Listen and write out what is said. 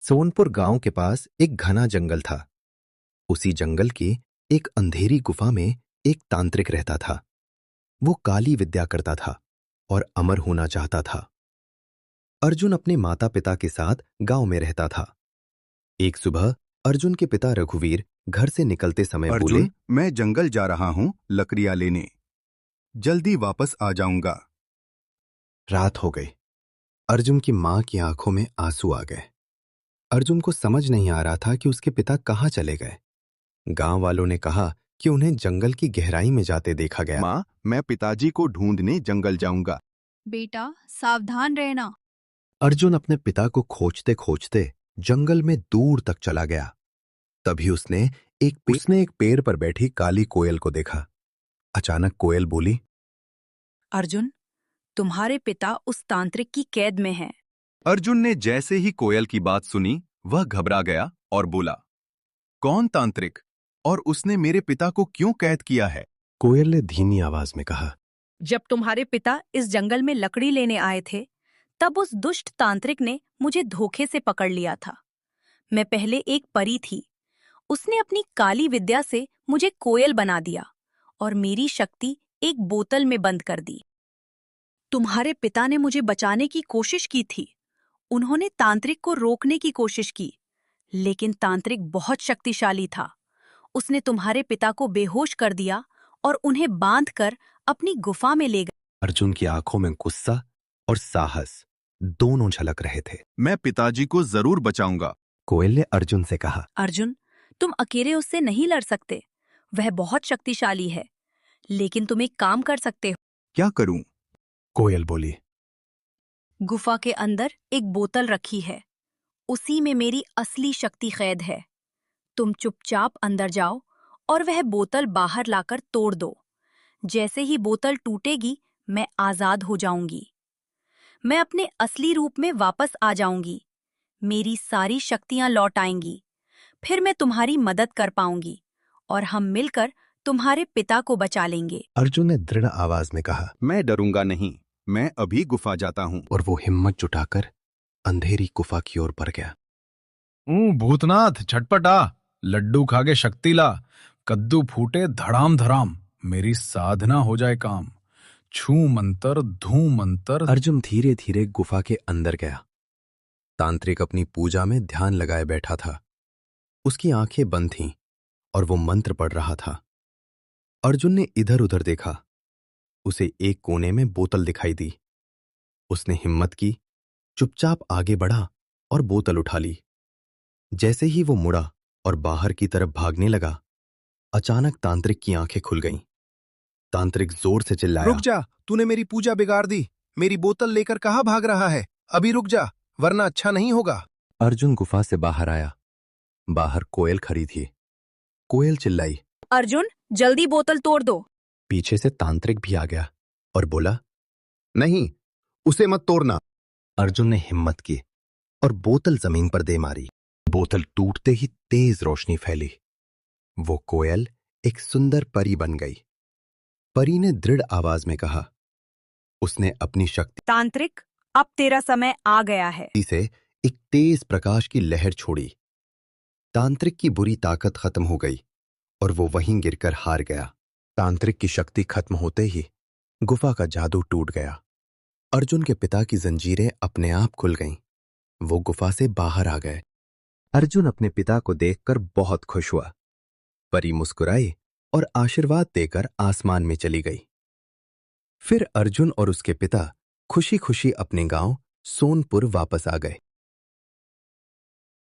सोनपुर गांव के पास एक घना जंगल था। उसी जंगल की एक अंधेरी गुफा में एक तांत्रिक रहता था। वो काली विद्या करता था और अमर होना चाहता था। अर्जुन अपने माता पिता के साथ गांव में रहता था। एक सुबह अर्जुन के पिता रघुवीर घर से निकलते समय बोले, अर्जुन, मैं जंगल जा रहा हूं लकड़ियां लेने। जल्दी वापस आ जाऊंगा। रात हो गई। अर्जुन की मां की आंखों में आंसू आ गए। अर्जुन को समझ नहीं आ रहा था कि उसके पिता कहाँ चले गए। गांव वालों ने कहा कि उन्हें जंगल की गहराई में जाते देखा गया। माँ, मैं पिताजी को ढूंढने जंगल जाऊंगा। बेटा सावधान रहना। अर्जुन अपने पिता को खोजते खोजते जंगल में दूर तक चला गया। तभी उसने एक पेड़ पर बैठी काली कोयल को देखा। अचानक कोयल बोली, अर्जुन, तुम्हारे पिता उस तांत्रिक की कैद में हैं। अर्जुन ने जैसे ही कोयल की बात सुनी, वह घबरा गया और बोला, कौन तांत्रिक, और उसने मेरे पिता को क्यों कैद किया है? कोयल ने धीमी आवाज में कहा, जब तुम्हारे पिता इस जंगल में लकड़ी लेने आए थे, तब उस दुष्ट तांत्रिक ने मुझे धोखे से पकड़ लिया था। मैं पहले एक परी थी। उसने अपनी काली विद्या से मुझे कोयल बना दिया और मेरी शक्ति एक बोतल में बंद कर दी। तुम्हारे पिता ने मुझे बचाने की कोशिश की थी। उन्होंने तांत्रिक को रोकने की कोशिश की, लेकिन तांत्रिक बहुत शक्तिशाली था। उसने तुम्हारे पिता को बेहोश कर दिया और उन्हें बांधकर अपनी गुफा में ले गया। अर्जुन की आंखों में गुस्सा और साहस दोनों झलक रहे थे। मैं पिताजी को जरूर बचाऊंगा। कोयल ने अर्जुन से कहा, अर्जुन, तुम अकेले उससे नहीं लड़ सकते। वह बहुत शक्तिशाली है, लेकिन तुम एक काम कर सकते हो। क्या करूं? कोयल बोली, गुफा के अंदर एक बोतल रखी है। उसी में मेरी असली शक्ति कैद है। तुम चुपचाप अंदर जाओ और वह बोतल बाहर लाकर तोड़ दो। जैसे ही बोतल टूटेगी, मैं आजाद हो जाऊंगी। मैं अपने असली रूप में वापस आ जाऊंगी। मेरी सारी शक्तियां लौट आएंगी। फिर मैं तुम्हारी मदद कर पाऊंगी और हम मिलकर तुम्हारे पिता को बचा लेंगे। अर्जुन ने दृढ़ आवाज में कहा। मैं डरूंगा नहीं। मैं अभी गुफा जाता हूं। और वो हिम्मत जुटाकर अंधेरी गुफा की ओर बढ़ गया। भूतनाथ झटपटा, लड्डू खाके शक्ति ला, कद्दू फूटे धड़ाम धड़ाम, मेरी साधना हो जाए काम, छू मंतर धू मंतर। अर्जुन धीरे धीरे गुफा के अंदर गया। तांत्रिक अपनी पूजा में ध्यान लगाए बैठा था। उसकी आंखें बंद थीं और वो मंत्र पढ़ रहा था। अर्जुन ने इधर उधर देखा। उसे एक कोने में बोतल दिखाई दी। उसने हिम्मत की, चुपचाप आगे बढ़ा और बोतल उठा ली। जैसे ही वो मुड़ा और बाहर की तरफ भागने लगा, अचानक तांत्रिक की आंखें खुल गईं। तांत्रिक जोर से चिल्लाया, रुक जा, तूने मेरी पूजा बिगाड़ दी। मेरी बोतल लेकर कहाँ भाग रहा है? अभी रुक जा, वरना अच्छा नहीं होगा। अर्जुन गुफा से बाहर आया। बाहर कोयल खड़ी थी। कोयल चिल्लाई, अर्जुन, जल्दी बोतल तोड़ दो। पीछे से तांत्रिक भी आ गया और बोला, नहीं, उसे मत तोड़ना। अर्जुन ने हिम्मत की और बोतल जमीन पर दे मारी। बोतल टूटते ही तेज रोशनी फैली। वो कोयल एक सुंदर परी बन गई। परी ने दृढ़ आवाज में कहा। उसने अपनी शक्ति तांत्रिक, अब तेरा समय आ गया है। से एक तेज प्रकाश की लहर छोड़ी। तांत्रिक की बुरी ताकत खत्म हो गई और वो वहीं गिरकर हार गया। तांत्रिक की शक्ति खत्म होते ही गुफा का जादू टूट गया। अर्जुन के पिता की जंजीरें अपने आप खुल गईं। वो गुफा से बाहर आ गए। अर्जुन अपने पिता को देखकर बहुत खुश हुआ। परी मुस्कुराई और आशीर्वाद देकर आसमान में चली गई। फिर अर्जुन और उसके पिता खुशी खुशी अपने गांव सोनपुर वापस आ गए।